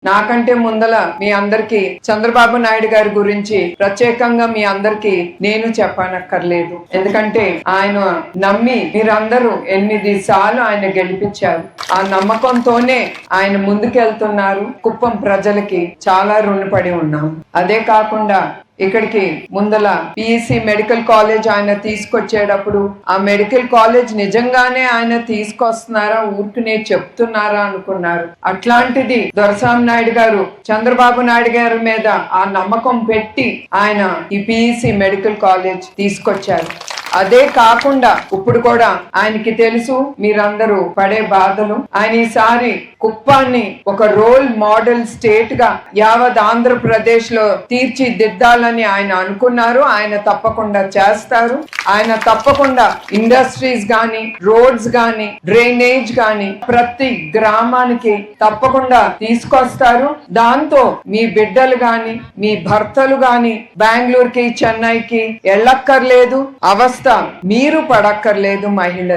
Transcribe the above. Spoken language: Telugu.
నాకంటే ముందల మీ అందరికి చంద్రబాబు నాయుడు గారి గురించి ప్రత్యేకంగా మీ అందరికి నేను చెప్పనక్కర్లేదు. ఎందుకంటే ఆయన నమ్మి మీరందరూ 8 సార్లు ఆయన గెలిపించారు. ఆ నమ్మకంతోనే ఆయన ముందుకెళ్తున్నారు. కుప్పం ప్రజలకి చాలా రుణపడి ఉన్నాం. అదే కాకుండా ఇక్కడికి ముందల పిఎస్సి మెడికల్ కాలేజ్ ఆయన తీసుకొచ్చేటప్పుడు ఆ మెడికల్ కాలేజ్ నిజంగానే ఆయన తీసుకొస్తున్నారా, ఊరికనే చెప్తున్నారా అనుకున్నారు. అట్లాంటిది దొరసాని నాయుడు గారు చంద్రబాబు నాయుడు గారి మీద ఆ నమ్మకం పెట్టి ఆయన ఈ పిఎస్సి మెడికల్ కాలేజ్ తీసుకొచ్చారు. అదే కాకుండా ఇప్పుడు కూడా ఆయనకి తెలుసు మీరందరూ పడే బాధలు. ఆయన ఈసారి కుప్పాన్ని ఒక రోల్ మోడల్ స్టేట్ గా యావత్ ఆంధ్రప్రదేశ్ లో తీర్చిదిద్దాలని ఆయన అనుకున్నారు. ఆయన తప్పకుండా చేస్తారు. ఆయన తప్పకుండా ఇండస్ట్రీస్ గాని, రోడ్స్ గాని, డ్రైనేజ్ గాని ప్రతి గ్రామానికి తప్పకుండా తీసుకొస్తారు. దాంతో మీ బిడ్డలు గాని, మీ భర్తలు గాని బెంగళూరుకి, చెన్నైకి వెళ్ళక్కర్లేదు. అవస్థ మీరు పడక్కర్లేదు. మహిళలు